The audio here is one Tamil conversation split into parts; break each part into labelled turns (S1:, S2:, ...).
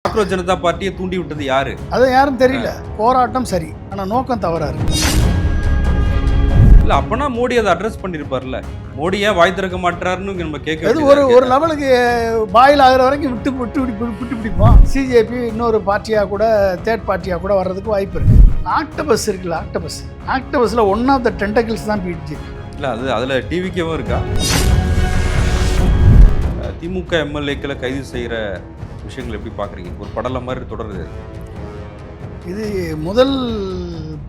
S1: காக்ரோச் ஜனதா பார்ட்டியை தூண்டி விட்டது யாரு?
S2: அது யாரும் தெரியல. போராட்டம் சரி, ஆனா நோக்கம் தவறா இருக்கு.
S1: இல்ல அப்பனா மோடி அதை அட்ரஸ் பண்ணிருப்பார்ல. மோடி ஏன் வாய் திறக்க மாட்டாருன்னு நம்ம கேட்க
S2: அது ஒரு லெவலுக்கு பாயில் ஆகிற வரைக்கும் விட்டு பிடிப்போம். சிஜேபி இன்னொரு பார்ட்டியாக கூட தேர்ட் பார்ட்டியாக கூட வர்றதுக்கு வாய்ப்பு இருக்கு. ஆக்டபஸ் இருக்குல்ல, ஆக்டபஸ்ல ஒன் ஆஃப் த டென்டக்கிள்ஸ் தான் பிஜேபி.
S1: இல்ல அது அதுல டிவிக்கேவும் இருக்கா? திமுக எம்எல்ஏக்களை கைது செய்யற விஷயங்கள் எப்படி பாக்குறீங்க? ஒரு படலம் மாதிரி தொடருது.
S2: இது முதல்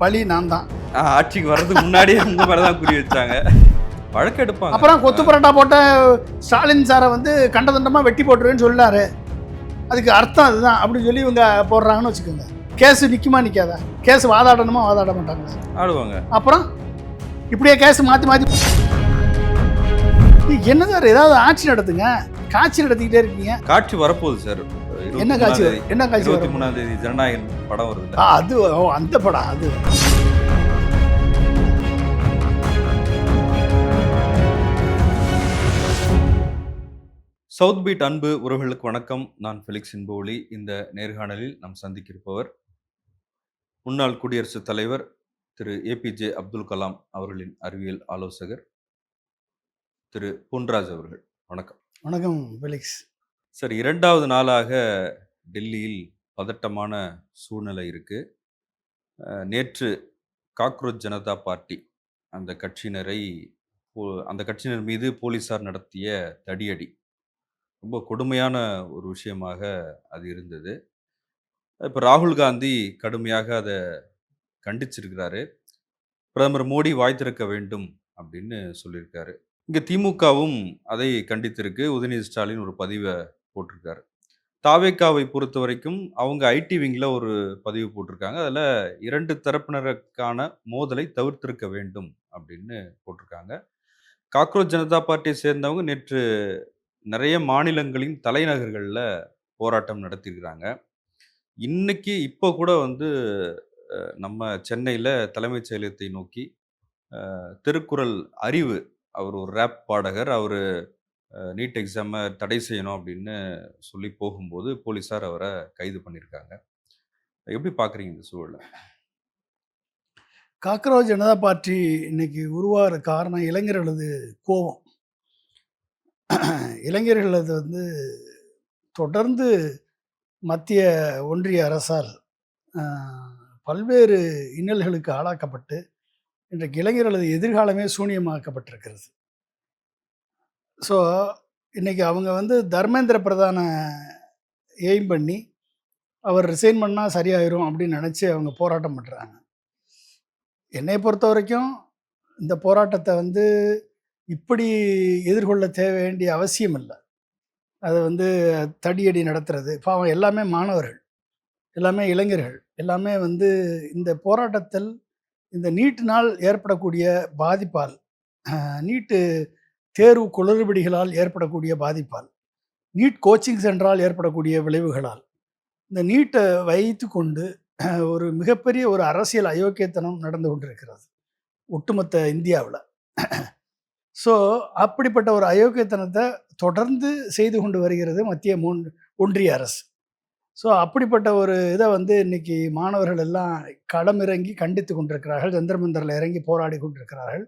S2: பழி நான் தான்.
S1: ஆட்சிக்கு வர்றதுக்கு முன்னாடியே உங்க மேலதான் குறி வச்சாங்க. வழக்கு எடுப்பாங்க.
S2: அப்புறம் கொத்து பரோட்டா போட்ட ஸ்டாலின் சாரை வந்து கண்டதண்டமா வெட்டி போட்டுருவேன்னு சொல்லாரு. அதுக்கு அர்த்தம் அதுதான் அப்படின்னு சொல்லி இவங்க போடுறாங்கன்னு வச்சுக்கோங்க. கேஸ் நிற்குமா நிற்காதா? கேஸ் வாதாடணுமா வாதாட மாட்டாங்களா?
S1: ஆடுவாங்க. அப்புறம்
S2: இப்படியே கேஸ் மாற்றி என்ன சார், ஏதாவது ஆட்சி நடத்துங்க. காட்சி நடத்திக்கிட்டே இருக்கீங்க.
S1: காட்சி வரப்போகுது சார்.
S2: என்ன காட்சி?
S1: 23ஆம் தேதி ஜனநாயகன் படம் வருது.
S2: அது அந்த படம். அது
S1: சவுத் பீட் அன்பு உறவுகளுக்கு வணக்கம். நான் ஃபெலிக்ஸ் இன்போலி. இந்த நேர்காணலில் நாம் சந்திக்கிருப்பவர் முன்னாள் குடியரசுத் தலைவர் திரு ஏபிஜே அப்துல் கலாம் அவர்களின் அறிவியல் ஆலோசகர் திரு பொன்ராஜ் அவர்கள். வணக்கம்.
S2: வணக்கம் ஃபெலிக்ஸ்.
S1: சார், 2வது நாளாக டெல்லியில் பதட்டமான சூழ்நிலை இருக்கு. நேற்று காக்ரோச் ஜனதா பார்ட்டி அந்த கட்சியினர் மீது போலீசார் நடத்திய தடியடி ரொம்ப கொடுமையான ஒரு விஷயமாக அது இருந்தது. இப்போ ராகுல் காந்தி கடுமையாக அதை கண்டிச்சிருக்கிறாரு. பிரதமர் மோடி வாய் திறக்க வேண்டும் அப்படின்னு சொல்லியிருக்காரு. இங்கே திமுகவும் அதை கண்டித்திருக்கு. உதயநிதி ஸ்டாலின் ஒரு பதிவை போட்டிருக்காரு. தாவேக்காவை பொறுத்த வரைக்கும் அவங்க ஐடி விங்கில் ஒரு பதிவு போட்டிருக்காங்க. அதில் 2 தரப்பினருக்கான மோதலை தவிர்த்திருக்க வேண்டும் அப்படின்னு போட்டிருக்காங்க. காக்ரோச் ஜனதா பார்ட்டியை சேர்ந்தவங்க நேற்று நிறைய மாநிலங்களின் தலைநகர்களில் போராட்டம் நடத்தியிருக்கிறாங்க. இன்னைக்கு இப்போ கூட வந்து நம்ம சென்னையில் தலைமைச் செயலகத்தை நோக்கி திருக்குறள் அறிவு, அவர் ஒரு ரேப் பாடகர், அவர் நீட் எக்ஸாமை தடை செய்யணும் அப்படின்னு சொல்லி போகும்போது போலீஸார் அவரை கைது பண்ணியிருக்காங்க. எப்படி பார்க்குறீங்க இந்த சூழலை?
S2: காக்ரோச் ஜனதா பார்ட்டி இன்னைக்கு உருவாகிற காரணம் இளைஞர்களது கோபம். இளைஞர்களது வந்து தொடர்ந்து மத்திய ஒன்றிய அரசால் பல்வேறு இன்னல்களுக்கு ஆளாக்கப்பட்டு இன்றைக்கு இளைஞர்களது எதிர்காலமே சூனியமாக்கப்பட்டிருக்கிறது. ஸோ இன்றைக்கி அவங்க வந்து தர்மேந்திர பிரதானை எய்ம் பண்ணி அவர் ரிசைன் பண்ணால் சரியாயிரும் அப்படின்னு நினச்சி அவங்க போராட்டம் பண்ணுறாங்க. என்னை பொறுத்த வரைக்கும் இந்த போராட்டத்தை வந்து இப்படி எதிர்கொள்ள வேண்டிய அவசியம் இல்லை. அதை வந்து தடியடி நடத்துறது பாவம். எல்லாமே மாணவர்கள், எல்லாமே இளைஞர்கள், எல்லாமே வந்து இந்த போராட்டத்தில் இந்த நீட்டினால் ஏற்படக்கூடிய பாதிப்பால், நீட்டு தேர்வு குளறுபடிகளால் ஏற்படக்கூடிய பாதிப்பால், நீட் கோச்சிங் சென்டரால் ஏற்படக்கூடிய விளைவுகளால், இந்த நீட்டை வைத்து கொண்டு ஒரு மிகப்பெரிய ஒரு அரசியல் அயோக்கியத்தனம் நடந்து கொண்டிருக்கிறது ஒட்டுமொத்த இந்தியாவில். ஸோ அப்படிப்பட்ட ஒரு அயோக்கியத்தனத்தை தொடர்ந்து செய்து கொண்டு வருகிறது மத்திய ஒன்றிய அரசு. ஸோ அப்படிப்பட்ட ஒரு இதை வந்து இன்னைக்கு மாணவர்கள் எல்லாம் களமிறங்கி கண்டித்து கொண்டிருக்கிறார்கள். ஜந்தர் மந்தரில் இறங்கி போராடி கொண்டிருக்கிறார்கள்.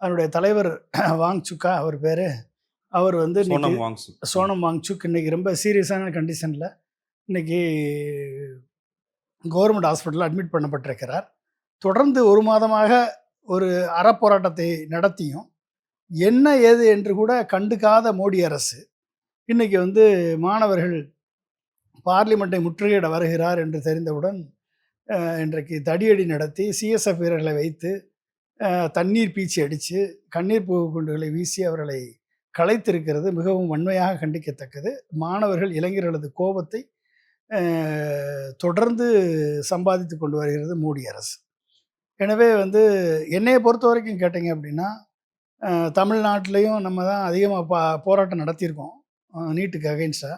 S2: அதனுடைய தலைவர் வாங்சுக்கா, அவர் பேர், அவர் வந்து சோனம் வாங்சுக் இன்னைக்கு ரொம்ப சீரியஸான கண்டிஷனில் இன்னைக்கு கவர்மெண்ட் ஹாஸ்பிட்டலில் அட்மிட் பண்ணப்பட்டிருக்கிறார். தொடர்ந்து 1 மாதமாக ஒரு அறப்போராட்டத்தை நடத்தியும் என்ன ஏது என்று கூட கண்டுக்காத மோடி அரசு இன்னைக்கு வந்து மாணவர்கள் பார்லிமெண்ட்டை முற்றுகையிட வருகிறார் என்று தெரிந்தவுடன் இன்றைக்கு தடியடி நடத்தி சிஎஸ்எஃப் வீரர்களை வைத்து தண்ணீர் பீச்சி அடித்து கண்ணீர் குண்டுகளை வீசி அவர்களை கலைத்திருக்கிறது மிகவும் வன்மையாக கண்டிக்கத்தக்கது. மாணவர்கள் இளைஞர்களது கோபத்தை தொடர்ந்து சம்பாதித்து கொண்டு வருகிறது மோடி அரசு. எனவே வந்து என்னையை பொறுத்த வரைக்கும் கேட்டிங்க அப்படின்னா, தமிழ்நாட்டிலையும் நம்ம தான் அதிகமாக போராட்டம் நடத்தியிருக்கோம் நீட்டுக்கு அகைன்ஸ்டாக.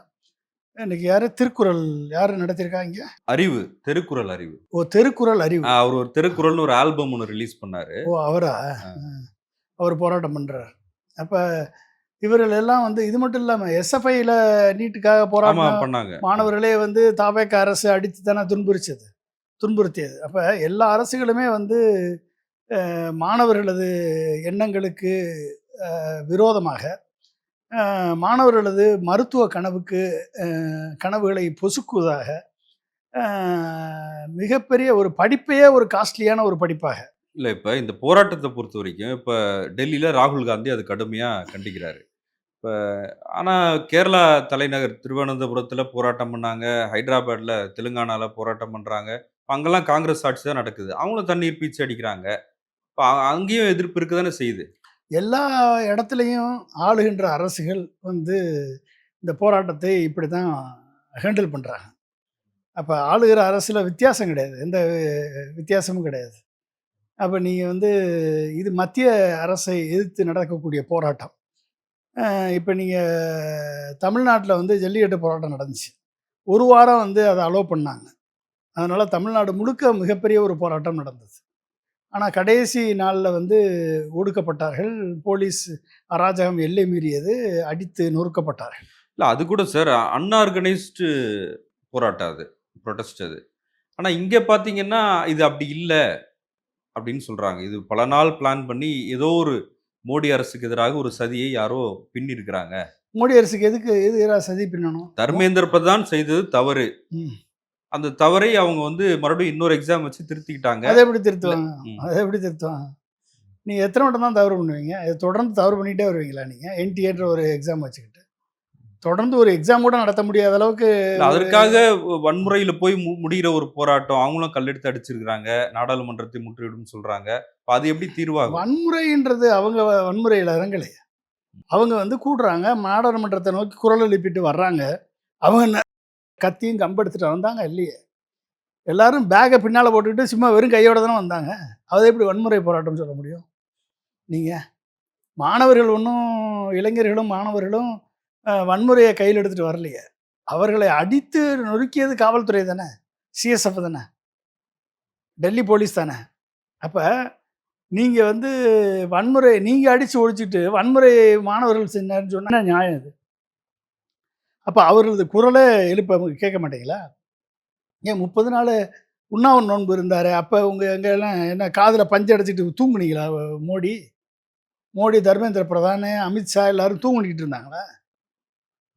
S2: இன்னைக்கு திருக்குறள் நடத்திருக்காங்க?
S1: அறிவு, திருக்குறள் அறிவு.
S2: திருக்குறள் அறிவு.
S1: அவர் ஒரு திருக்குறள்னு ஒரு ஆல்பம் ஒன்று ரிலீஸ் பண்ணாரு.
S2: அவரா? அவர் போராட்டம் பண்றாரு. அப்ப இவர்கள் எல்லாம் வந்து இது மட்டும் இல்லாமல் எஸ்எஃப்ஐயில் நீட்டுக்காக
S1: ஆமா
S2: போராடின
S1: பண்ணாங்க.
S2: மாணவர்களே வந்து தாவேக அரசு அடித்து தானே துன்புறுத்தியது. அப்போ எல்லா அரசுகளுமே வந்து மாணவர்களது எண்ணங்களுக்கு விரோதமாக மாணவர்களது மருத்துவ கனவுகளை பொசுக்குவதாக மிகப்பெரிய ஒரு படிப்பையே ஒரு காஸ்ட்லியான ஒரு படிப்பாக.
S1: இல்ல இப்ப இந்த போராட்டத்த பொறுத்தவரைக்கும், இப்ப டெல்லியில ராகுல் காந்தி அது கடுமையா கண்டிக்கிறாரு. இப்ப ஆனா கேரளா தலைநகர் திருவனந்தபுரத்துல போராட்டம் பண்ணாங்க. ஹைதராபாத்ல, தெலுங்கானால போராட்டம் பண்றாங்க. அங்கெல்லாம் காங்கிரஸ் ஆட்சி தான் நடக்குது. அவங்களும் தண்ணீர் பீய்ச்சி அடிக்கிறாங்க. இப்ப அங்கேயும் எதிர்ப்பு இருக்க தானே செய்யுது.
S2: எல்லா இடத்துலையும் ஆளுகின்ற அரசுகள் வந்து இந்த போராட்டத்தை இப்படி தான் ஹேண்டில் பண்ணுறாங்க. அப்போ ஆளுகிற அரசில் வித்தியாசம் கிடையாது, எந்த வித்தியாசமும் கிடையாது. அப்போ நீங்கள் வந்து இது மத்திய அரசை எதிர்த்து நடக்கக்கூடிய போராட்டம். இப்போ நீங்கள் தமிழ்நாட்டில் வந்து ஜல்லிக்கட்டு போராட்டம் நடந்துச்சு. ஒரு வாரம் வந்து அதை அலோவ் பண்ணாங்க. அதனால் தமிழ்நாடு முழுக்க மிகப்பெரிய ஒரு போராட்டம் நடந்தது. ஆனால் கடைசி நாளில் வந்து ஒடுக்கப்பட்டார்கள். போலீஸ் அராஜகம் எல்லை மீறியது, அடித்து நொறுக்கப்பட்டார்கள்.
S1: இல்ல அது கூட சார் அன்ஆர்கனைஸ்டு போராட்டம் அது. புரொடெஸ்ட் அது. ஆனா இங்க பார்த்தீங்கன்னா, இது அப்படி இல்ல அப்படின்னு சொல்றாங்க. இது பல நாள் பிளான் பண்ணி ஏதோ ஒரு மோடி அரசுக்கு எதிராக ஒரு சதியை யாரோ பின்னியிருக்கிறாங்க.
S2: மோடி அரசுக்கு எதிராக சதி பின்னணும்?
S1: தர்மேந்திர பிரதான் செய்தது தவறு.
S2: ம்.
S1: அந்த தவறை அவங்க வந்து மறுபடியும் இன்னொரு எக்ஸாம் வச்சு திருத்திக்கிட்டாங்க.
S2: அதை எப்படி திருத்துவாங்க?
S1: ம்.
S2: அதை எப்படி திருத்துவாங்க? நீங்க எத்தனை வட்டம் தான் தவறு பண்ணுவீங்க? தொடர்ந்து தவறு பண்ணிட்டே வருவீங்களா நீங்க? என்டிஏன்ற ஒரு எக்ஸாம் வச்சுக்கிட்டு. தொடர்ந்து ஒரு எக்ஸாம் கூட நடத்த முடியாத அளவுக்கு
S1: இல்ல அதற்காக வன்முறையில போய் முடியிற ஒரு போராட்டம். அவங்களும் கல்லெடுத்து அடிச்சிருக்கிறாங்க. நாடாளுமன்றத்தை முற்றுகையிடும்னு சொல்றாங்க. அப்ப அது எப்படி தீர்வாகும்?
S2: வன்முறைன்றது அவங்க வன்முறையில் இறங்கலையே. அவங்க வந்து கூடுறாங்க, நாடாளுமன்றத்தை நோக்கி குரல் எழுப்பிட்டு வர்றாங்க. அவங்க கத்தியும் கம்பெடுத்துட்டு வந்தாங்க இல்லையே. எல்லாரும் பேக்கை பின்னால் போட்டுக்கிட்டு சும்மா வெறும் கையோட தானே வந்தாங்க. அதை எப்படி வன்முறை போராட்டம்னு சொல்ல முடியும்? நீங்கள் மாணவர்கள் ஒன்றும் இளைஞர்களும் மாணவர்களும் வன்முறையை கையில் எடுத்துகிட்டு வரலையே. அவர்களை அடித்து நொறுக்கியது காவல்துறை தானே, சிஎஸ்எஃப் தானே, டெல்லி போலீஸ் தானே. அப்போ நீங்கள் வந்து வன்முறை நீங்கள் அடித்து ஒழிச்சிட்டு வன்முறை மாணவர்கள் செஞ்சாருன்னு சொன்னால் நியாயம் இது. அப்போ அவர்களது குரலை எழுப்ப கேட்க மாட்டீங்களா? ஏன் 30 நாள் உண்ணாவிர நோன்பு இருந்தார். அப்போ உங்கள் எங்கெல்லாம் என்ன காதில் பஞ்சு அடைச்சிட்டு தூங்குனீங்களா? மோடி, தர்மேந்திர பிரதான், அமித்ஷா எல்லாரும் தூங்கிட்டு இருந்தாங்களா?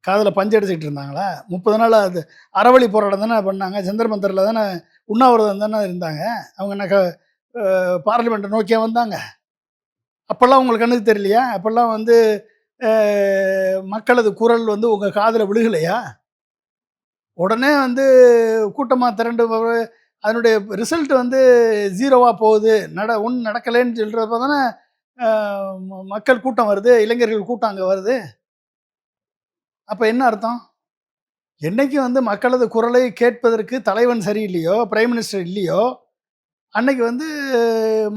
S2: காதில் பஞ்சு அடிச்சுக்கிட்டு இருந்தாங்களா? 30 நாள் அது அறவழி போராட்டம் தானே பண்ணாங்க. ஜந்தர் மந்தரில் தானே உண்ணாவிரதம் தானே இருந்தாங்க. அவங்க என்ன பார்லிமெண்ட்டை நோக்கியா வந்தாங்க? அப்போல்லாம் உங்களுக்கு கண்ணுக்கு தெரியலையா? அப்போல்லாம் வந்து மக்களது குரல் வந்து உங்கள் காதில் விழுகலையா? உடனே வந்து கூட்டமாக திரண்டு அதனுடைய ரிசல்ட் வந்து 0வாக போகுது, ஒன்றும் நடக்கலைன்னு சொல்கிறப்ப தானே மக்கள் கூட்டம் வருது, இளைஞர்கள் கூட்டம் அங்கே வருது. அப்போ என்ன அர்த்தம்? என்னைக்கு வந்து மக்களது குரலை கேட்பதற்கு தலைவன் சரியில்லையோ, பிரைம் மினிஸ்டர் இல்லையோ, அன்னைக்கு வந்து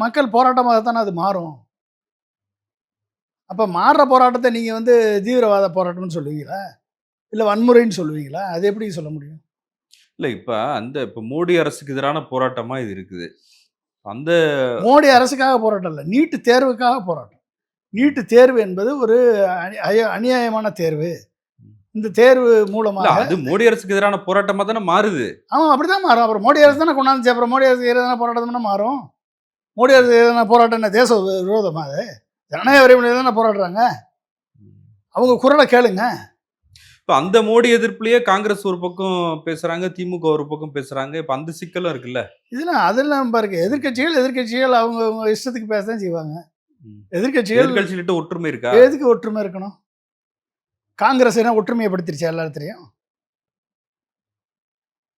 S2: மக்கள் போராட்டமாக தானே அது மாறும். அப்போ மாறுற போராட்டத்தை நீங்கள் வந்து தீவிரவாத போராட்டம்னு சொல்லுவீங்களா? இல்லை வன்முறைன்னு சொல்லுவீங்களா? அது எப்படி சொல்ல முடியும்?
S1: இல்ல இப்ப மோடி அரசுக்கு எதிரான போராட்டமா இது இருக்குது. அந்த
S2: மோடி அரசுக்காக போராட்டம் இல்லை, நீட்டு தேர்வுக்காக போராட்டம். நீட்டு தேர்வு என்பது ஒரு அநியாயமான தேர்வு. இந்த தேர்வு மூலமாக
S1: அது மோடி அரசுக்கு எதிரான போராட்டமா தானே மாறுது.
S2: ஆமாம், அப்படிதான் மாறும். அப்புறம் மோடி அரசு தானே கொண்டாந்து, அப்புறம் மோடி அரசுக்கு எதிரான போராட்டம் தானே மாறும். மோடி அரசுக்கு எதிரான போராட்டம் என்ன தேச விரோதமா? அது ஜனநாயக விரைவில் தானே போராடுறாங்க. அவங்க குரலை கேளுங்க.
S1: இப்ப அந்த மோடி எதிர்ப்புலயே காங்கிரஸ் ஒரு பக்கம் பேசுறாங்க, திமுக ஒரு பக்கம் பேசுறாங்க. இப்ப அந்த சிக்கலும் இருக்குல்ல.
S2: அதெல்லாம் பாருங்க, எதிர்கட்சிகள் அவங்க இஷ்டத்துக்கு பேசதான் செய்வாங்க.
S1: எதிர்கட்சிகிட்ட ஒற்றுமை இருக்கா?
S2: எதுக்கு ஒற்றுமை இருக்கணும்? காங்கிரஸ் என்ன ஒற்றுமையைப்படுத்திருச்சா எல்லாத்தையும்?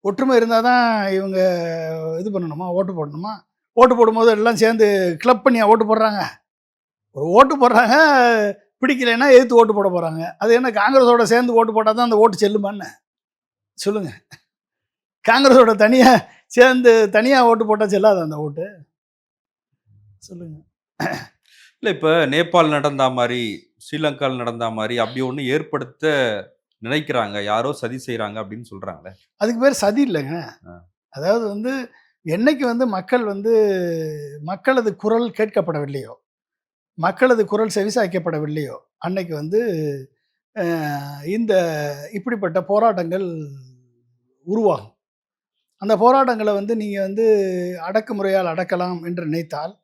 S2: ஒற்றுமை இருந்தால் தான் இவங்க இது பண்ணணுமா, ஓட்டு போடணுமா? ஓட்டு போடும்போது எல்லாம் சேர்ந்து கிளப் பண்ணி ஓட்டு போடுறாங்க. ஒரு ஓட்டு போடுறாங்க, பிடிக்கலைன்னா எதிர்த்து ஓட்டு போட போகிறாங்க. அது என்ன காங்கிரஸோட சேர்ந்து ஓட்டு போட்டால் தான் அந்த ஓட்டு செல்லுமான்னு சொல்லுங்கள். காங்கிரஸோட தனியாக ஓட்டு போட்டால் செல்லாது அந்த ஓட்டு? சொல்லுங்கள்.
S1: இல்லை இப்போ நேபாள் நடந்தா மாதிரி, ஸ்ரீலங்காவில் நடந்தா மாதிரி அப்படி ஒன்று ஏற்படுத்த நினைக்கிறாங்க, யாரோ சதி செய்கிறாங்க அப்படின்னு சொல்கிறாங்களே.
S2: அதுக்கு பேர் சதி இல்லைங்க. அதாவது வந்து என்னைக்கு வந்து மக்களது குரல் கேட்கப்படவில்லையோ, மக்களது குரல் செவிசாய்க்கப்படவில்லையோ அன்னைக்கு வந்து இந்த இப்படிப்பட்ட போராட்டங்கள் உருவாகும். அந்த போராட்டங்களை வந்து நீங்கள் வந்து அடக்குமுறையால் அடக்கலாம் என்று நினைத்தால்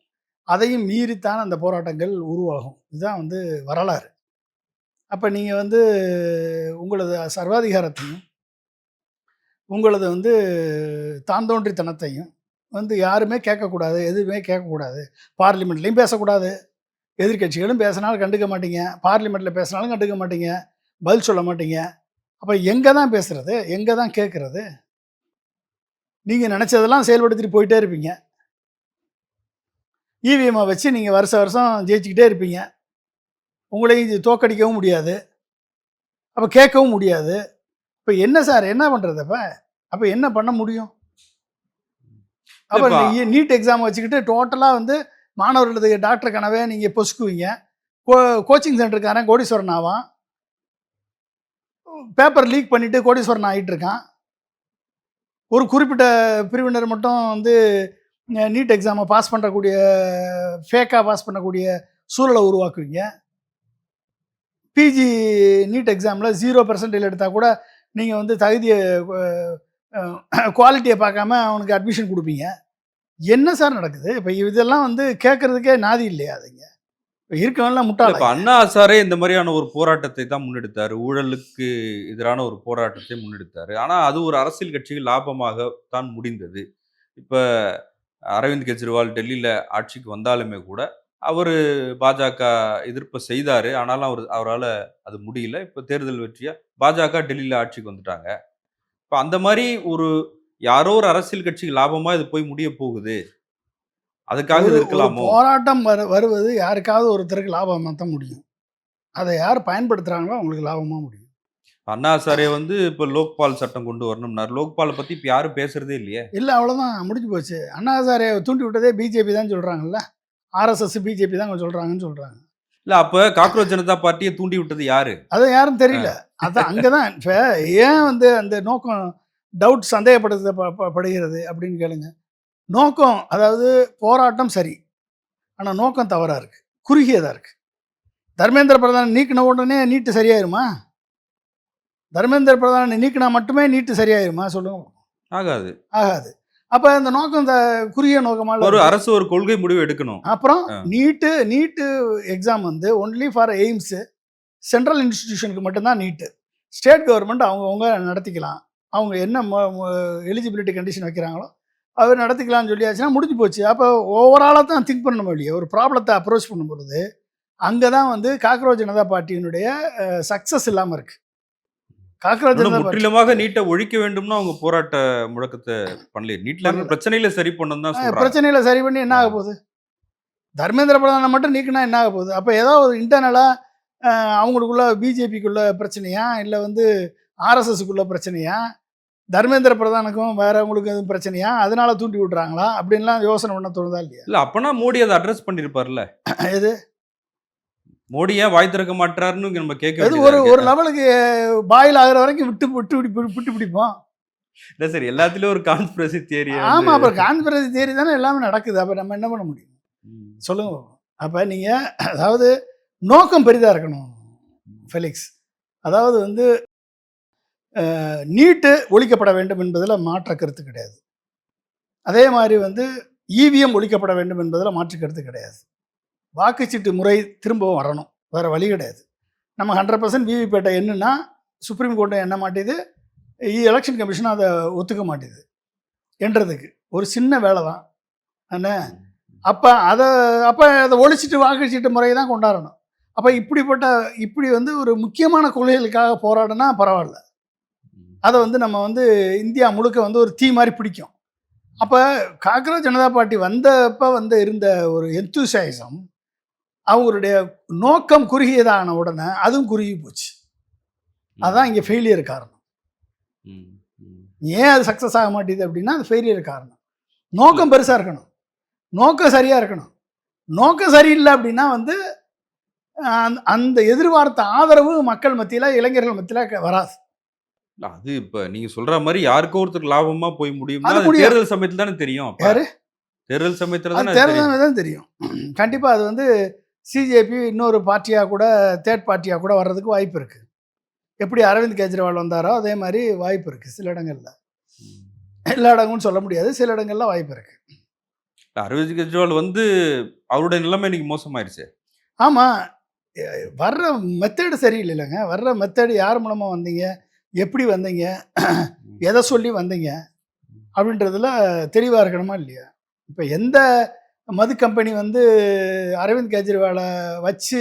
S2: அதையும் மீறித்தான் அந்த போராட்டங்கள் உருவாகும். இதுதான் வந்து வரலாறு. அப்போ நீங்கள் வந்து உங்களது சர்வாதிகாரத்தையும் உங்களது வந்து தாந்தோன்றித்தனத்தையும் வந்து யாருமே கேட்கக்கூடாது, எதுவுமே கேட்கக்கூடாது. பார்லிமெண்ட்லேயும் பேசக்கூடாது, எதிர்க்கட்சிகளும் பேசினாலும் கண்டுக்க மாட்டீங்க, பார்லிமெண்ட்டில் பேசினாலும் கண்டுக்க மாட்டீங்க, பதில் சொல்ல மாட்டீங்க. அப்போ எங்கே தான் பேசுறது, எங்கே தான் கேட்குறது? நீங்கள் நினச்சதெல்லாம் செயல்படுத்திட்டு போயிட்டே இருப்பீங்க. இவிஎம்மை வச்சு நீங்கள் வருஷம் ஜெயிச்சுக்கிட்டே இருப்பீங்க. உங்களையும் தோக்கடிக்கவும் முடியாது, அப்போ கேட்கவும் முடியாது. இப்போ என்ன சார் என்ன பண்ணுறது? அப்போ என்ன பண்ண முடியும்? அப்போ நீட் எக்ஸாம் வச்சுக்கிட்டு டோட்டலாக வந்து மாணவர்களது டாக்டர் கனவே நீங்கள் பொசுக்குவீங்க. கோச்சிங் சென்டருக்காரன் கோடீஸ்வரன் ஆவான், பேப்பர் லீக் பண்ணிவிட்டு கோடீஸ்வரன் ஆகிட்டு இருக்கான். ஒரு குறிப்பிட்ட பிரிவினர் மட்டும் வந்து நீட் எக்ஸாமை பாஸ் பண்ணக்கூடிய ஃபேக்காக பாஸ் பண்ணக்கூடிய சூழலை உருவாக்குவீங்க. பிஜி நீட் எக்ஸாமில் 0% எடுத்தால் கூட நீங்கள் வந்து தகுதியை குவாலிட்டியை பார்க்காம அவனுக்கு அட்மிஷன் கொடுப்பீங்க. என்ன சார் நடக்குது? இப்போ இதெல்லாம் வந்து கேட்குறதுக்கே நாதி இல்லையா? அதுங்க இப்போ இருக்கவன்லாம் முட்டாள்.
S1: இப்போ அண்ணா ஹசாரே இந்த மாதிரியான ஒரு போராட்டத்தை தான் முன்னெடுத்தார், ஊழலுக்கு எதிரான ஒரு போராட்டத்தை முன்னெடுத்தார். ஆனால் அது ஒரு அரசியல் கட்சிக்கு லாபமாக தான் முடிந்தது. இப்போ அரவிந்த் கெஜ்ரிவால் டெல்லியில் ஆட்சிக்கு வந்தாலுமே கூட அவர் பாஜக எதிர்ப்பை செய்தார். ஆனாலும் அவரால் அது முடியல. இப்போ தேர்தல் வெற்றியாக பாஜக டெல்லியில் ஆட்சிக்கு வந்துட்டாங்க. இப்போ அந்த மாதிரி ஒரு யாரோ ஒரு அரசியல் கட்சிக்கு லாபமாக இது போய் முடிய போகுது, அதுக்காக இது இருக்கலாமோ?
S2: போராட்டம் வருவது யாருக்காவது ஒருத்தருக்கு லாபமாக தான் முடியும். அதை யார் பயன்படுத்துகிறாங்களோ அவங்களுக்கு லாபமாக முடியும்.
S1: அண்ணா ஹசாரே வந்து இப்போ லோக்பால் சட்டம் கொண்டு வரணும்னார். லோக்பாலை பற்றி இப்போ யாரும் பேசுறதே இல்லையே.
S2: இல்லை, அவ்வளோதான், முடிஞ்சு போச்சு. அண்ணா ஹசாரே தூண்டி விட்டதே பிஜேபி தான் சொல்கிறாங்கல்ல, ஆர்எஸ்எஸ் பிஜேபி தான் சொல்கிறாங்கன்னு சொல்கிறாங்க.
S1: இல்லை, அப்போ காக்ரோச் ஜனதா பார்ட்டியை தூண்டி விட்டது யாரு?
S2: அது யாரும் தெரியல. அதான் அங்கே தான் இப்போ ஏன் வந்து அந்த நோக்கம் டவுட் சந்தேகப்படுகிறது அப்படின்னு கேளுங்க. நோக்கம், அதாவது போராட்டம் சரி, ஆனால் நோக்கம் தவறாக இருக்குது, குறுகியதாக இருக்குது. தர்மேந்திர பிரதான் நீக்கின உடனே நீட்டு சரியாயிருமா? தர்மேந்திர பிரதானை நீக்கினா மட்டுமே நீட்டு சரியாயிருமா? சொல்லுங்க. ஆகாது, ஆகாது. அப்போ இந்த நோக்கம் குறுகிய நோக்கமாக
S1: ஒரு அரசு ஒரு கொள்கை முடிவு எடுக்கணும்.
S2: அப்புறம் நீட்டு எக்ஸாம் வந்து ஒன்லி ஃபார் எய்ம்ஸு, சென்ட்ரல் இன்ஸ்டிடியூஷனுக்கு மட்டும்தான் நீட்டு. ஸ்டேட் கவர்மெண்ட் அவங்கவுங்க நடத்திக்கலாம், அவங்க என்ன எலிஜிபிலிட்டி கண்டிஷன் வைக்கிறாங்களோ அவர் நடத்திக்கலாம்னு சொல்லியாச்சுன்னா முடிஞ்சு போச்சு. அப்போ ஓவராலாக தான் திங்க் பண்ண முடியும். ஒரு ப்ராப்ளத்தை அப்ரோச் பண்ணும் பொழுது அங்கே தான் வந்து காக்ரோச் ஜனதா பார்ட்டியினுடைய சக்ஸஸ் இல்லாமல் இருக்குது. காக்ரோச் ஜனதா
S1: முற்றிலுமாக நீட்டை ஒழிக்க வேண்டும்னு அவங்க போராட்ட முழக்கத்தை பண்ணல. நீட்ல பிரச்சனையில சரி பண்ணணும் தான் சொல்றாங்க.
S2: பிரச்சனையில சரி பண்ணி என்ன ஆக போகுது? தர்மேந்திர பிரதானை மட்டும் நீக்கினா என்ன ஆக போகுது? அப்போ ஏதாவது ஒரு இன்டர்னலாக அவங்களுக்குள்ள பிஜேபிக்குள்ள பிரச்சனையா, இல்லை வந்து ஆர்எஸ்எஸ்க்குள்ள பிரச்சனையா, தர்மேந்திர பிரதானுக்கும் வேறவங்களுக்கு எதுவும் பிரச்சனையா, அதனால தூண்டி விட்றாங்களா அப்படின்லாம் யோசனை பண்ண தோணுதா இல்லையா?
S1: இல்லை, அப்போனா மோடி அதை அட்ரஸ் பண்ணியிருப்பார்ல.
S2: எது
S1: மோடி ஏன் வாய் திறக்க மாட்டாருன்னு நம்ம கேட்க.
S2: அது ஒரு லெவலுக்கு பாயில் ஆகிற வரைக்கும் விட்டு பிடிப்போம்.
S1: இல்லை சரி, எல்லாத்துலேயும் ஒரு கான்ஸ்பிரசி தியரி.
S2: ஆமாம், அப்புறம் கான்ஸ்பிரசி தியரி தானே எல்லாமே நடக்குது. அப்போ நம்ம என்ன பண்ண முடியும் சொல்லுங்க. அப்போ நீங்கள் அதாவது நோக்கம் பெரிதாக இருக்கணும் ஃபெலிக்ஸ். அதாவது வந்து நீட்டு ஒழிக்கப்பட வேண்டும் என்பதில் மாற்ற கருத்து கிடையாது. அதே மாதிரி வந்து இவிஎம் ஒழிக்கப்பட வேண்டும் என்பதில் மாற்று கருத்து கிடையாது. வாக்குச்சீட்டு முறை திரும்பவும் வரணும், வேறு வழி கிடையாது. நம்ம 100% விவிபேட்டை என்னன்னா சுப்ரீம் கோர்ட்டை எண்ண மாட்டேது, எலெக்ஷன் கமிஷன் அதை ஒத்துக்க மாட்டேது என்றதுக்கு ஒரு சின்ன வேலை தான் என்ன. அப்போ அதை ஒழிச்சிட்டு வாக்குச்சீட்டு முறையை தான் கொண்டாடணும். அப்போ இப்படி வந்து ஒரு முக்கியமான கொள்கைகளுக்காக போராடினா பரவாயில்ல, அதை வந்து நம்ம வந்து இந்தியா முழுக்க வந்து ஒரு தீ மாதிரி பிடிக்கும். அப்போ காக்ரோச் ஜனதா பார்ட்டி வந்தப்போ வந்து இருந்த ஒரு எந்தூசியாசம், அவங்களுடைய நோக்கம் குறுகியதான உடனே அதுவும் குறுகி போச்சு. அதுதான் இங்கே ஃபெயிலியர் காரணம். ஏன் அது சக்ஸஸ் ஆக மாட்டேது அப்படின்னா அது ஃபெயிலியர் காரணம். நோக்கம் பெருசாக இருக்கணும், நோக்கம் சரியாக இருக்கணும். நோக்கம் சரியில்லை அப்படின்னா வந்து அந்த எதிர்பார்த்த ஆதரவு மக்கள் மத்தியில், இளைஞர்கள் மத்தியில் வராது.
S1: அது இப்போ நீங்க சொல்ற மாதிரி யாருக்கோ ஒருத்தருக்கு லாபமா போய் முடியும். தேர்தல் சமயத்தில் தானே தெரியும்.
S2: யாரு
S1: தேர்தல் சமயத்தில்
S2: தான் தெரியும். கண்டிப்பாக அது வந்து சிஜேபி இன்னொரு பார்ட்டியாக கூட தேர்ட் பார்ட்டியாக கூட வர்றதுக்கு வாய்ப்பு இருக்குது. எப்படி அரவிந்த் கெஜ்ரிவால் வந்தாரோ அதே மாதிரி வாய்ப்பு இருக்குது சில இடங்களில். எல்லா இடங்களும் சொல்ல முடியாது, சில இடங்களில் வாய்ப்பு இருக்குது.
S1: அரவிந்த் கெஜ்ரிவால் வந்து அவருடைய நிலைமை இன்னைக்கு மோசமாயிருச்சு.
S2: ஆமாம், வர்ற மெத்தேடு சரியில்லைங்க. வர்ற மெத்தேடு யார் மூலமாக வந்தீங்க, எப்படி வந்தீங்க, எதை சொல்லி வந்தீங்க அப்படின்றதுல தெளிவாக இருக்கணுமா இல்லையா? இப்போ எந்த மது கம்பெனி வந்து அரவிந்த் கெஜ்ரிவாலை வச்சு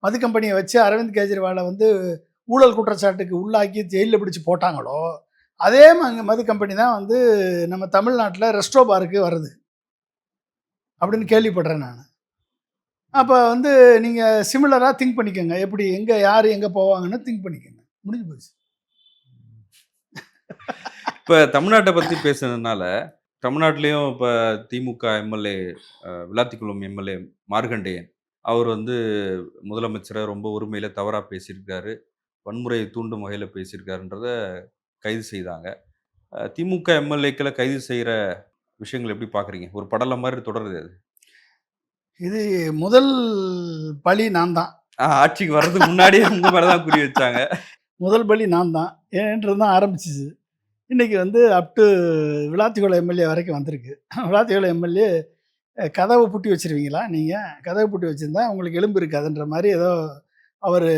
S2: மது கம்பெனியை வச்சு அரவிந்த் கெஜ்ரிவாலை வந்து ஊழல் குற்றச்சாட்டுக்கு உள்ளாக்கி ஜெயிலில் பிடிச்சி போட்டாங்களோ அதே மது கம்பெனி தான் வந்து நம்ம தமிழ்நாட்டில் ரெஸ்டோ பாருக்கு வருது அப்படின்னு கேள்விப்படுறேன் நான். அப்போ வந்து நீங்கள் சிமிலராக திங்க் பண்ணிக்கோங்க, எப்படி எங்கே யார் எங்கே போவாங்கன்னு திங்க் பண்ணிக்கோங்க, முடிஞ்சு போச்சு.
S1: இப்போ தமிழ்நாட்டை பற்றி பேசுனதுனால தமிழ்நாட்டிலையும் இப்போ திமுக எம்எல்ஏ விளாத்திக்குளம் எம்எல்ஏ மார்கண்டேயன் அவர் வந்து முதலமைச்சரை ரொம்ப உரிமையில் தவறாக பேசியிருக்காரு, வன்முறையை தூண்டும் வகையில் பேசியிருக்காருன்றத கைது செய்தாங்க. திமுக எம்எல்ஏக்களை கைது செய்கிற விஷயங்கள் எப்படி பார்க்குறீங்க? ஒரு படலம் மாதிரி தொடருது அது.
S2: இது முதல் பழி நான் தான்.
S1: ஆட்சிக்கு வர்றதுக்கு முன்னாடியே உங்கள் மேலே தான் குறி வச்சாங்க.
S2: முதல் பலி நான் தான் ஏன்றது தான் ஆரம்பிச்சிச்சு. இன்றைக்கி வந்து அப் டு விளாத்திக்குளம் எம்எல்ஏ வரைக்கும் வந்திருக்கு. விளாத்திக்குளம் எம்எல்ஏ கதவை பூட்டி வச்சுருவீங்களா நீங்கள்? கதவை பூட்டி வச்சுருந்தா உங்களுக்கு எலும்பு இருக்காதுன்ற மாதிரி ஏதோ அவர்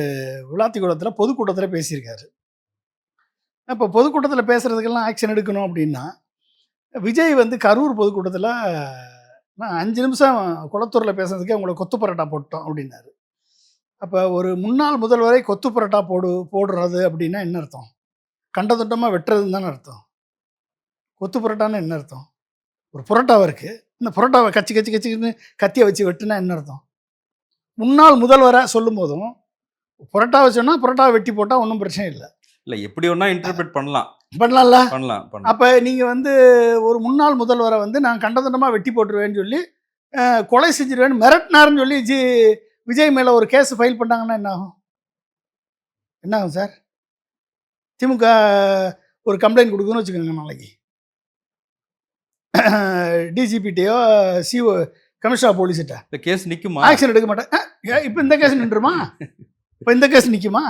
S2: விளாத்திக்குளத்தில் பொதுக்கூட்டத்தில் பேசியிருக்காரு. இப்போ பொதுக்கூட்டத்தில் பேசுகிறதுக்கெல்லாம் ஆக்ஷன் எடுக்கணும் அப்படின்னா, விஜய் வந்து கரூர் பொதுக்கூட்டத்தில் நான் 5 நிமிஷம் குளத்தூரில் பேசுறதுக்கே உங்களை கொத்து பரோட்டா போட்டோம் அப்படின்னாரு. அப்போ ஒரு முன்னாள் முதல்வரை கொத்து பரோட்டா போடுறது அப்படின்னா என்ன அர்த்தம்? கண்டதுண்டமாக வெட்டுறதுன்னு தானே அர்த்தம். கொத்து பரோட்டான்னு என்ன அர்த்தம்? ஒரு புரோட்டாவை இருக்குது, இந்த புரோட்டாவை கச்சி கச்சி கச்சின்னு கத்தியை வச்சு வெட்டுனா என்ன அர்த்தம்? முன்னாள் முதல்வரை சொல்லும் போதும் புரோட்டாவை சொன்னால் புரோட்டாவை வெட்டி போட்டால் ஒன்றும் பிரச்சனை இல்லை.
S1: இல்லை, எப்படி ஒன்றா இன்டர்பிரேட்
S2: பண்ணலாம்ல.
S1: பண்ணலாம்.
S2: அப்போ நீங்கள் வந்து ஒரு முன்னாள் முதல்வரை வந்து நான் கண்டதுண்டமாக வெட்டி போட்டுருவேன்னு சொல்லி கொலை செஞ்சிருவேன்னு மிரட்டினாருன்னு சொல்லி விஜய் மேலே ஒரு கேஸ் ஃபைல் பண்ணாங்கன்னா என்ன ஆகும்? என்ன ஆகும் சார்? திமுக ஒரு கம்ப்ளைண்ட் கொடுக்குன்னு வச்சுக்கோங்க, நாளைக்கு டிஜிபிட்டையோ சிஓ கமிஷனர் போலீஸ்கிட்ட
S1: இந்த கேஸ் நிற்குமா?
S2: ஆக்ஷன் எடுக்க மாட்டேன். இப்போ இந்த கேஸ் நின்றுமா? இப்போ இந்த கேஸ் நிற்குமா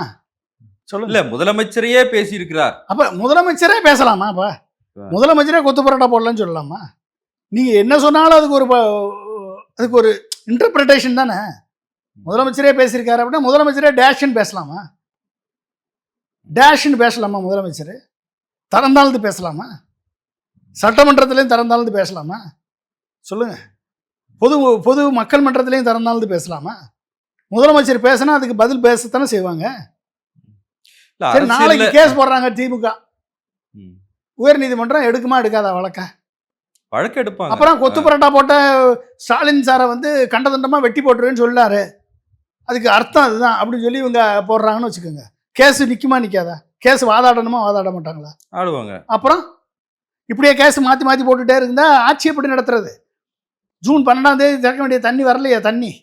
S2: சொல்லுங்க.
S1: இல்லை, முதலமைச்சரையே பேசியிருக்கிறார்.
S2: அப்போ முதலமைச்சரே பேசலாமா? அப்போ முதலமைச்சரே கொத்து பரோட்டா போடலான்னு சொல்லலாமா? நீங்கள் என்ன சொன்னாலும் அதுக்கு ஒரு இன்டர்பிரிட்டேஷன் தானே. முதலமைச்சரே பேசியிருக்காரு அப்படின்னா முதலமைச்சரே டேஷ்ன்னு பேசலாமா? டேஷ்ன்னு பேசலாமா? முதலமைச்சர் திறந்தாழ்ந்து பேசலாமா? சட்டமன்றத்திலையும் திறந்தாழ்ந்து பேசலாமா? சொல்லுங்க. பொது மக்கள் மன்றத்திலையும் திறந்தாழ்ந்து பேசலாமா? முதலமைச்சர் பேசினா அதுக்கு பதில் பேசத்தானே செய்வாங்க. சரி, நாளைக்கு கேஸ் போடுறாங்க திமுக, உயர் நீதிமன்றம் எடுக்குமா எடுக்காதா வழக்கு
S1: எடுப்பாங்க.
S2: அப்புறம் கொத்து பரோட்டா போட்ட ஸ்டாலின் சாரை வந்து கண்டதண்டமாக வெட்டி போட்டுருவேன்னு சொல்லாரு, அதுக்கு அர்த்தம் அதுதான் அப்படின்னு சொல்லி இவங்க போடுறாங்கன்னு வச்சுக்கோங்க. கேஸ் நிற்குமா நிற்காதா? கேஸ் வாதாடணுமா வாதாட மாட்டாங்களா?
S1: ஆடுவாங்க.
S2: அப்புறம் இப்படியே கேஸ் மாற்றி மாற்றி போட்டுகிட்டே இருந்தா ஆட்சி எப்படி நடத்துறது? ஜூன் 12ஆம் தேதி திறக்க வேண்டிய தண்ணி வரலையே. தண்ணி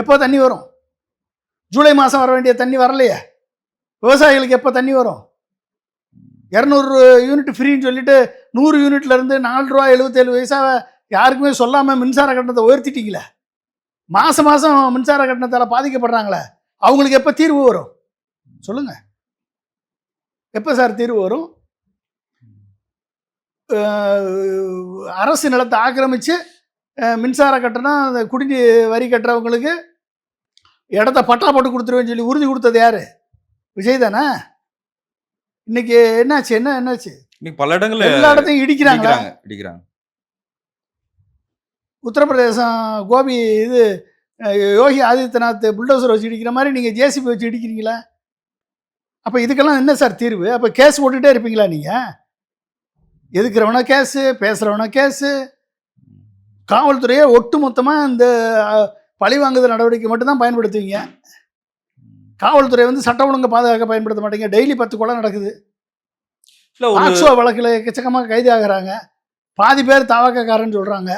S2: எப்போ தண்ணி வரும்? ஜூலை மாதம் வர வேண்டிய தண்ணி வரலையே. விவசாயிகளுக்கு எப்போ தண்ணி வரும்? 200 யூனிட் ஃப்ரீன்னு சொல்லிட்டு 100 யூனிட்லேருந்து ₹4.77 யாருக்குமே சொல்லாமல் மின்சார கட்டணத்தை உயர்த்திட்டீங்களே. மாதம் மாதம் மின்சார கட்டணத்தால் பாதிக்கப்படுறாங்களே, அவங்களுக்கு எப்போ தீர்வு வரும் சொல்லுங்கள்? எப்போ சார் தீர்வு வரும்? அரசு நிலத்தை ஆக்கிரமித்து மின்சார கட்டணம் அந்த வரி கட்டுறவங்களுக்கு இடத்த பட்டா போட்டு கொடுத்துருவேன்னு சொல்லி உறுதி கொடுத்தது யார்? விஜய் தானே. இன்னைக்கு என்னாச்சு? என்னாச்சு?
S1: இன்னைக்கு பல இடங்கள்ல
S2: எல்லா இடத்தையும் இடிக்கிறாங்க. உத்தரப்பிரதேசம் கோபி இது யோகி ஆதித்யநாத் புல்டோசர் வச்சு இடிக்கிற மாதிரி நீங்கள் ஜேசிபி வச்சு இடிக்கிறீங்களா? அப்போ இதுக்கெல்லாம் என்ன சார் தீர்வு? அப்போ கேஸ் போட்டுகிட்டே இருப்பீங்களா? நீங்கள் எதுக்குறவனா கேஸு, பேசுகிறவனா கேஸு. காவல்துறையை ஒட்டு மொத்தமாக இந்த பழி வாங்குதல் நடவடிக்கை மட்டும்தான் பயன்படுத்துவீங்க. காவல்துறை வந்து சட்ட ஒழுங்கை பாதுகாக்க பயன்படுத்த மாட்டீங்க. டெய்லி 10 கொலை நடக்குது. ஆக்சுவா வழக்கில் எக்கச்சக்கமாக கைது ஆகிறாங்க. பாதி பேர் தவக்கக்காரன்னு சொல்கிறாங்க.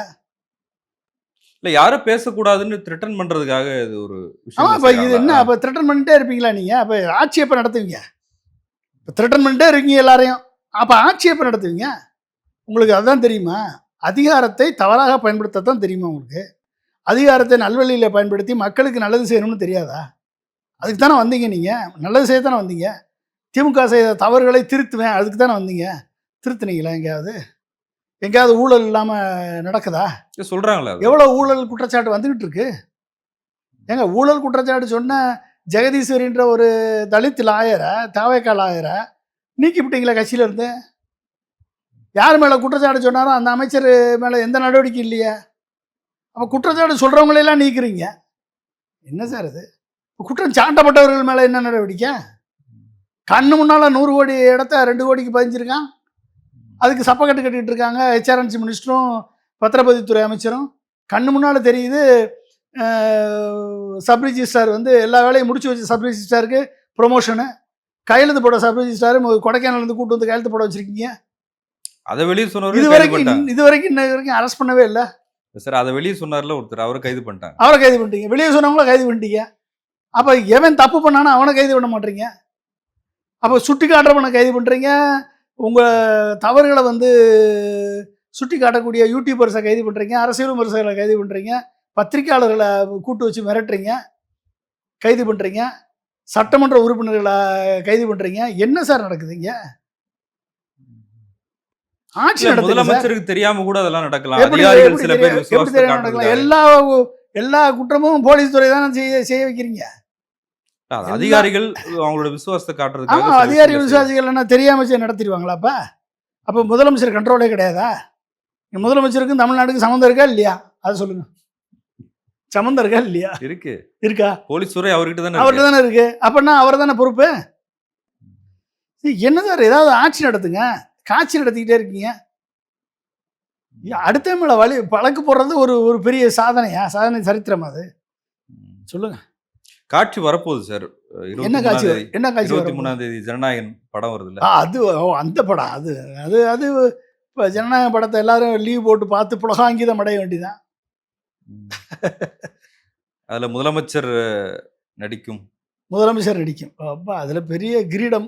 S1: இல்லை, யாரும் பேசக்கூடாதுன்னு த்ரெட்டன் பண்ணுறதுக்காக இது ஒரு விஷயம்.
S2: ஆமாம், இப்போ இது என்ன? அப்போ த்ரெட்டன் பண்ணிட்டே இருப்பீங்களா நீங்கள்? அப்போ ஆட்சி எப்போ நடத்துவீங்க? இப்போ த்ரெட்டன் பண்ணிட்டே இருக்கீங்க எல்லாரையும், அப்போ ஆட்சி எப்போ நடத்துவீங்க? உங்களுக்கு அதுதான் தெரியுமா? அதிகாரத்தை தவறாக பயன்படுத்தத்தான் தெரியுமா உங்களுக்கு? அதிகாரத்தை நல்வழியில் பயன்படுத்தி மக்களுக்கு நல்லது செய்யணும்னு தெரியாதா? அதுக்கு தானே வந்தீங்க நீங்கள், நல்லது செய்ய தானே வந்தீங்க. திமுக செய்த தவறுகளை திருத்துவேன், அதுக்கு தானே வந்தீங்க. திருத்துனீங்களா? எங்கேயாவது ஊழல் இல்லாமல் நடக்குதா?
S1: சொல்றாங்களா?
S2: எவ்வளோ ஊழல் குற்றச்சாட்டு வந்துக்கிட்டு இருக்கு. ஏங்க, ஊழல் குற்றச்சாட்டு சொன்ன ஜெகதீஸ்வரின்ற ஒரு தலித் லாயரை, தவேகா லாயரை நீக்கிவிட்டீங்களா கட்சியிலேருந்து? யார் மேலே குற்றச்சாட்டு சொன்னாரோ அந்த அமைச்சர் மேலே எந்த நடவடிக்கை இல்லையா? அப்போ குற்றச்சாட்டு சொல்கிறவங்களையெல்லாம் நீக்கிறீங்க. என்ன சார் இது? குற்றம் சாட்டப்பட்டவர்கள் மேலே என்ன நடவடிக்கை? கண்ணு முன்னால் 100 கோடி இடத்த 2 கோடிக்கு பதிஞ்சிருக்கான். அதுக்கு சப்பக்கட்டு கட்டிகிட்டு இருக்காங்க ஹெச்ஆர்என்சி மினிஸ்டரும் பத்திரப்பதிவுத்துறை அமைச்சரும். கண்ணு முன்னால் தெரியுது. சப் ரிஜிஸ்ட்ரார் வந்து எல்லா வேலையும் முடிச்சு வச்சு சப் ரிஜிஸ்ட்ராருக்கு ப்ரொமோஷனு, கையெழுத்து போட சப் ரிஜிஸ்ட்ரார் கொடைக்கானலேருந்து கூட்டு வந்து கையெழுத்து போட வச்சுருக்கீங்க.
S1: அதை வெளியே சொன்னவர்
S2: இது வரைக்கும் இன்ன வரைக்கும் அரெஸ்ட் பண்ணவே இல்லை
S1: சார். அதை வெளியே சொன்னார்ல ஒருத்தர், அவரை கைது பண்ணிட்டாங்க.
S2: அவரை கைது பண்ணிட்டீங்க, வெளியே சொன்னவங்கள கைது பண்ணிட்டீங்க. அப்போ எவன் தப்பு பண்ணானா அவனை கைது பண்ண மாட்டீங்க. அப்போ சுட்டி காட்டுறவனை கைது பண்ணுறீங்க. உங்கள் தவறுகளை வந்து சுட்டி காட்டக்கூடிய யூடியூபர்ஸை கைது பண்ணுறீங்க, அரசியல் விமர்சகர்களை கைது பண்ணுறீங்க, பத்திரிகையாளர்களை கூட்டு வச்சு மிரட்டுறீங்க, கைது பண்ணுறீங்க, சட்டமன்ற உறுப்பினர்களை கைது பண்ணுறீங்க. என்ன சார் நடக்குதுங்க? ஆட்சி
S1: முதலமைச்சருக்கு தெரியாம கூட அதெல்லாம் நடக்கலாம். அதிகாரிகள் சில பேர் விசுவாசத்தை
S2: காட்டலாம். எல்லா குற்றமும் போலீஸ் துறை தானே செய்ய வைக்கிறீங்க.
S1: அதிகாரிகள் அவங்களோட விசுவாசத்தை காட்டுறதுக்காக
S2: அதிகாரிகள் விசுவாசிகள் என்ன தெரியாம நடத்திடுவாங்களா? அப்போ முதலமைச்சர் கண்ட்ரோலே கிடையாதா? முதலமைச்சருக்கும் தமிழ்நாட்டுக்கு சம்மந்தம் இருக்கா இல்லையா? அதை சொல்லுங்க. சம்மந்தம் இருக்கா இல்லையா? இருக்கா?
S1: போலீஸ் துறை அவர்கிட்ட
S2: தானே இருக்கு. அப்படின்னா அவர் தானே பொறுப்பு. என்ன சார், ஏதாவது ஆட்சி நடத்துங்க. காட்சி நடத்திக்கிட்டே இருக்கீங்க. அடுத்த மேல வழக்கு போடுறது ஒரு பெரிய சாதனை சரித்திரம் அது. சொல்லுங்க.
S1: காட்சி வரப்போகுது சார்.
S2: என்ன காட்சி?
S1: 23ஆம் தேதி ஜனநாயகன் படம் வருது இல்ல?
S2: அது அந்த படம். அது இப்போ ஜனநாயக படத்தை எல்லாரும் லீவ் போட்டு பார்த்து புலகாங்கிதம் அடைய வேண்டியதான்.
S1: அதுல முதலமைச்சர் நடிக்கும்.
S2: அப்பா அதுல பெரிய கிரீடம்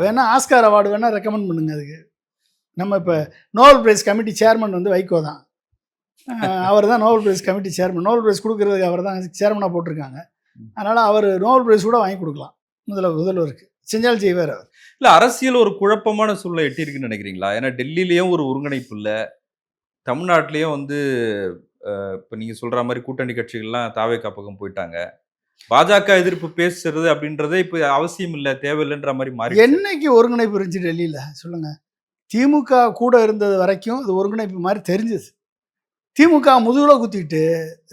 S2: வேணா, ஆஸ்கார் அவார்டு வேணா ரெக்கமெண்ட் பண்ணுங்க. அதுக்கு நம்ம இப்போ நோபல் பிரைஸ் கமிட்டி சேர்மன் வந்து வைகோ தான். அவர் தான் Nobel prize committee chairman. Nobel prize கொடுக்கறதுக்கு அவர் தான் சேர்மனாக போட்டிருக்காங்க. அதனால் அவர் நோபல் பிரைஸ் கூட வாங்கி கொடுக்கலாம் முதல்வருக்கு. செஞ்சால் செய்வார் அவர்.
S1: இல்லை, அரசியல் ஒரு குழப்பமான சூழ்நிலை எட்டியிருக்குன்னு நினைக்கிறீங்களா? ஏன்னா டெல்லியிலையும் ஒரு ஒருங்கிணைப்பு இல்லை, தமிழ்நாட்டிலையும் வந்து இப்போ நீங்கள் சொல்கிற மாதிரி கூட்டணி கட்சிகள்லாம் தாவேகா பக்கம் போயிட்டாங்க. பாஜக எதிர்ப்பு பேசுறது அப்படின்றதே இப்போ அவசியம் இல்லை, தேவையில்லைன்ற மாதிரி மாறி.
S2: என்னைக்கு ஒருங்கிணைப்பு இருந்துச்சு டெல்லியில் சொல்லுங்க? திமுக கூட இருந்தது வரைக்கும் அது ஒருங்கிணைப்பு மாதிரி தெரிஞ்சது. திமுக முதுகுல குத்திட்டு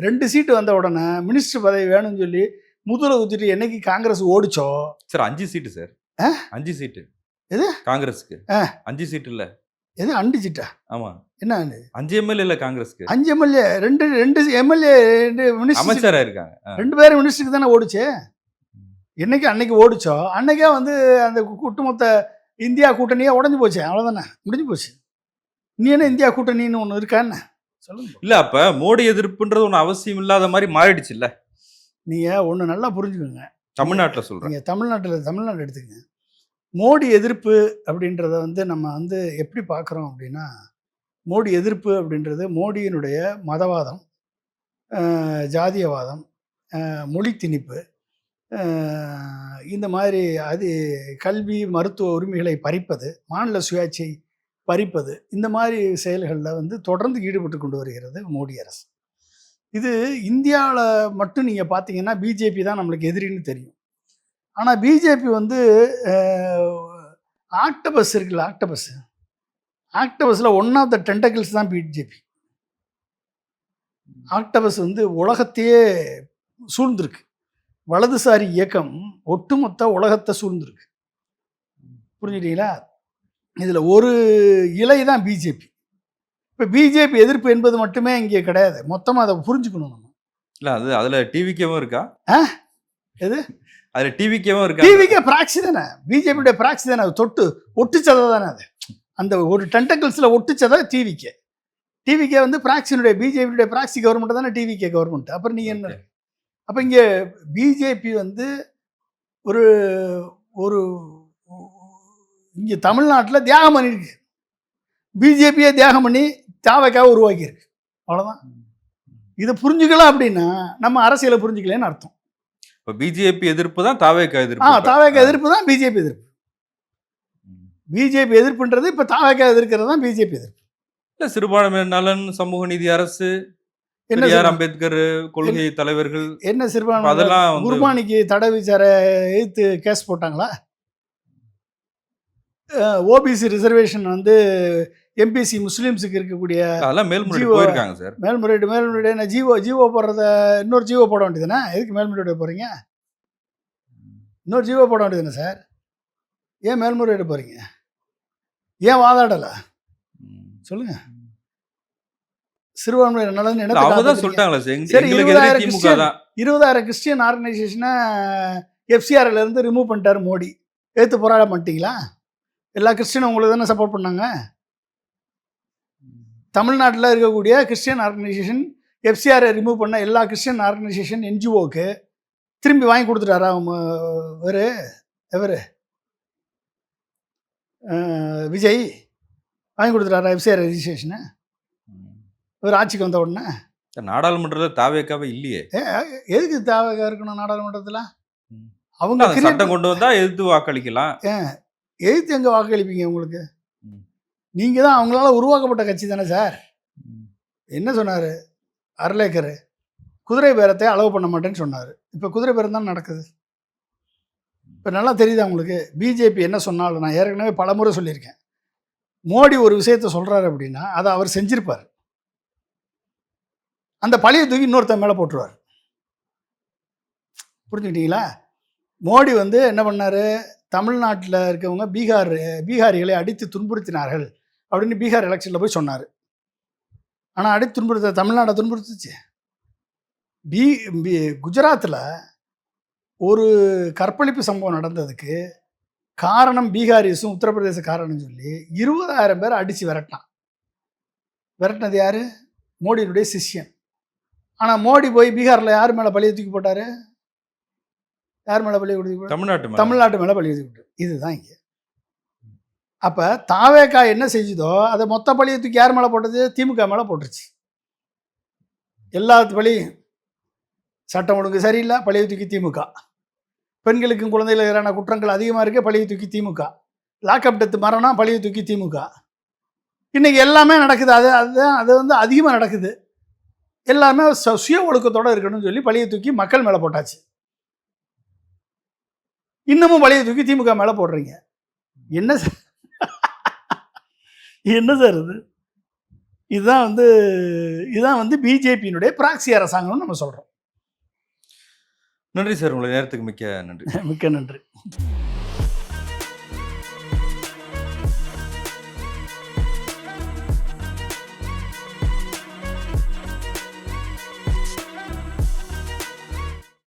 S2: 2 சீட்டு வந்த உடனே மினிஸ்டர் பதவி வேணும்னு சொல்லி முதுகுல குத்திட்டு என்னைக்கு காங்கிரஸ் ஓடிச்சோ
S1: சார். 5 சீட்டு சார். 5 சீட்டு
S2: எது
S1: காங்கிரஸுக்கு? 5 சீட்டு இல்லை.
S2: எது 2 சீட்டா?
S1: ஆமா.
S2: என்ன
S1: 5 எம்எல்ஏ இல்லை காங்கிரஸுக்கு?
S2: 5 எம்எல்ஏ, 2 எம்எல்ஏ
S1: அமைச்சரா இருக்காங்க.
S2: 2 பேரும் மினிஸ்டருக்கு தானே ஓடிச்சு. என்னைக்கு அன்னைக்கு ஓடிச்சோ அன்னைக்கே வந்து அந்த ஒட்டுமொத்த இந்தியா கூட்டணியே உடஞ்சி போச்சு. அவ்வளோதானே, முடிஞ்சு போச்சு. நீ என்ன இந்தியா கூட்டணின்னு ஒன்று இருக்கான்னு சொல்லுங்க.
S1: இல்லை, அப்போ மோடி எதிர்ப்புன்றது ஒன்று அவசியம் இல்லாத மாதிரி மாறிடுச்சு இல்லை?
S2: நீங்கள் ஒன்று நல்லா புரிஞ்சுக்கோங்க.
S1: தமிழ்நாட்டில் சொல்கிறேன்.
S2: நீங்கள் தமிழ்நாடு எடுத்துக்கங்க. மோடி எதிர்ப்பு அப்படின்றத வந்து நம்ம வந்து எப்படி பார்க்குறோம் அப்படின்னா, மோடி எதிர்ப்பு அப்படின்றது மோடியினுடைய மதவாதம், ஜாதியவாதம், மொழி திணிப்பு, இந்த மாதிரி அது கல்வி மருத்துவ உரிமைகளை பறிப்பது, மாநில சுயாட்சியை பறிப்பது, இந்த மாதிரி செயல்களில் வந்து தொடர்ந்து ஈடுபட்டு கொண்டு வருகிறது மோடி அரசு. இது இந்தியாவில் மட்டும் நீங்கள் பார்த்தீங்கன்னா பிஜேபி தான் நம்மளுக்கு எதிரின்னு தெரியும். ஆனால் பிஜேபி வந்து ஆக்டபஸ் இருக்குல்ல, ஆக்டபஸில் ஒன் ஆஃப் த டென்டக்கிள்ஸ் தான் பிஜேபி. ஆக்டபஸ் வந்து உலகத்தையே சூழ்ந்திருக்கு. வலதுசாரி இயக்கம் ஒட்டுமொத்த உலகத்தை சூழ்ந்திருக்கு. புரிஞ்சுட்டீங்களா? இதில் ஒரு இலை தான் பிஜேபி. இப்போ பிஜேபி எதிர்ப்பு என்பது மட்டுமே இங்கே கிடையாது, மொத்தமாக அதை புரிஞ்சுக்கணும் நம்ம.
S1: இல்லை, அதில் டிவிகேவும் இருக்கா?
S2: எது?
S1: அதில் டிவிகேவும் இருக்கா?
S2: டிவிகே ப்ராக்சி தானே, பிஜேபியுடைய ப்ராக்சி தானே. அது ஒட்டுச்சதை தானே அது. அந்த ஒரு டென்டக்கிள்ஸில் ஒட்டுச்சதை டிவிகே. டிவிகே வந்து ப்ராக்சினுடைய, பிஜேபியுடைய ப்ராக்சி கவர்மெண்ட் தானே டிவிகே கவர்மெண்ட். அப்புறம் நீங்கள் என்ன? அப்போ இங்கே பிஜேபி வந்து ஒரு ஒரு இங்கே தமிழ்நாட்டில் தியாகம் பண்ணியிருக்கு. பிஜேபியை தியாகம் பண்ணி தாவேக்காவை உருவாக்கியிருக்கு. அவ்வளோதான். இதை புரிஞ்சுக்கலாம் அப்படின்னா நம்ம அரசியலை புரிஞ்சுக்கலன்னு அர்த்தம்.
S1: இப்போ பிஜேபி எதிர்ப்பு தான் தாவேக்கா எதிர்ப்பு.
S2: தாவேக்கா எதிர்ப்பு தான் பிஜேபி எதிர்ப்பு. பிஜேபி எதிர்ப்புன்றது இப்போ தாவேக்கா எதிர்க்கிறது தான் பிஜேபி எதிர்ப்பு.
S1: இல்லை, சிறுபான்மையினர் நலன், சமூக நீதி அரசு,
S2: என்ன
S1: பெரியார் அம்பேத்கர் கொள்கை தலைவர்கள்,
S2: என்ன சிறுபான்மை
S1: அதெல்லாம் வந்து
S2: குர்பானிக்கு தடை விசார எதிர்த்து கேஸ் போட்டாங்களா? ஓபிசி ரிசர்வேஷன் வந்து எம்பிசி முஸ்லீம்ஸுக்கு இருக்கக்கூடிய
S1: அதெல்லாம் மேல்முறையீடு
S2: ஜீவோ
S1: போயிருக்காங்க சார்.
S2: மேல்முறையீடு என்ன ஜீவோ போடுறத இன்னொரு ஜீவோ போட வேண்டியதுதானே? எதுக்கு மேல்முறையீடு போகிறீங்க? இன்னொரு ஜீவோ போட வேண்டியதுதானே சார்? ஏன் மேல்முறையீடு போகிறீங்க? ஏன் வாதாடலை சொல்லுங்க. சிறுபான்மையினர் நலன்
S1: இல்ல, அவங்க தான் சொல்லிட்டாங்களா சார்,
S2: சரி,
S1: எங்களுக்கு எதிரி திமுக தான்.
S2: 20,000 கிறிஸ்டியன் ஆர்கனைசேஷனை FCRல இருந்து ரிமூவ் பண்ணிட்டாரு மோடி. எடுத்து போராட மாட்டீங்களா? எல்லா கிறிஸ்டியனும் உங்களுக்கு தானே சப்போர்ட் பண்ணாங்க. தமிழ்நாட்டில் இருக்கக்கூடிய கிறிஸ்டியன் ஆர்கனைசேஷன் FCRை ரிமூவ் பண்ண எல்லா கிறிஸ்டியன் ஆர்கனைசேஷன் NGOக்கு திரும்பி வாங்கி கொடுத்துட்டாரா எவர் விஜய் வாங்கி கொடுத்துட்டாரா FCR ரெஜிஸ்ட்ரேஷனை இவர் ஆட்சிக்கு வந்த உடனே?
S1: நாடாளுமன்றத்தில் தாவேக்காவே இல்லையே.
S2: எதுக்கு தாவேக்கா இருக்கணும் நாடாளுமன்றத்தில்? அவங்க
S1: அந்த சட்டம் கொண்டு வந்தா எதிர்த்து வாக்களிக்கலாம்.
S2: எதிர்த்து எங்கே வாக்களிப்பீங்க? உங்களுக்கு நீங்கள் தான் அவங்களால உருவாக்கப்பட்ட கட்சி தானே சார். என்ன சொன்னார் அர்லேக்கர்? குதிரை பேரத்தை அளவு பண்ண மாட்டேன்னு சொன்னார். இப்போ குதிரை பேரம் தான் நடக்குது. இப்போ நல்லா தெரியுதா உங்களுக்கு? பிஜேபி என்ன சொன்னாலும், நான் ஏற்கனவே பலமுறை சொல்லியிருக்கேன், மோடி ஒரு விஷயத்த சொல்கிறாரு அப்படின்னா அதை அவர் செஞ்சிருப்பார். அந்த பழைய தூக்கி இன்னொருத்தன் மேலே போட்டுருவார். புரிஞ்சுக்கிட்டீங்களா? மோடி வந்து என்ன பண்ணார்? தமிழ்நாட்டில் இருக்கவங்க பீகாரிகளை அடித்து துன்புறுத்தினார்கள் அப்படின்னு பீகார் எலெக்ஷனில் போய் சொன்னார். ஆனால் அடித்து துன்புறுத்த தமிழ்நாட்டை துன்புறுத்துச்சு. குஜராத்தில் ஒரு கற்பழிப்பு சம்பவம் நடந்ததுக்கு காரணம் பீகாரிஸும் உத்தரப்பிரதேச காரணம் சொல்லி 20,000 பேரை அடித்து விரட்டினது யார்? மோடியினுடைய சிஷ்யன். ஆனால் மோடி போய் பீகாரில் யார் மேலே பழிய தூக்கி போட்டார்? யார் மேலே பழிய தூக்கி போட்டார்? தமிழ்நாட்டு மேலே பழிய தூக்கி போட்டார். இதுதான் இங்கே. அப்போ தாவேக்கா என்ன செஞ்சுதோ அதை மொத்த பழிய தூக்கி யார் மேலே போட்டது? திமுக மேலே போட்டுருச்சு. எல்லா பழியும் சட்டம் ஒழுங்கு சரியில்லை, பழிய தூக்கி திமுக. பெண்களுக்கும் குழந்தைகளுக்கு எதிரான குற்றங்கள் அதிகமாக இருக்க, பழிய தூக்கி திமுக. லாக்அப் டெத்து மரணம், பழிய தூக்கி திமுக. இன்றைக்கி எல்லாமே நடக்குது. அது வந்து அதிகமாக நடக்குது. எல்லாமே சுய ஒழுக்கத்தோடு இருக்கணும்னு சொல்லி பழிய தூக்கி மக்கள் மேலே போட்டாச்சு. இன்னமும் பழிய தூக்கி திமுக மேலே போடுறீங்க. என்ன சார் என்ன சார் இது? இதுதான் வந்து பிஜேபியினுடைய பிராக்சி அரசாங்கம்னு நம்ம சொல்கிறோம்.
S1: நன்றி சார், உங்களுடைய நேரத்துக்கு மிக்க நன்றி.
S2: மிக்க நன்றி.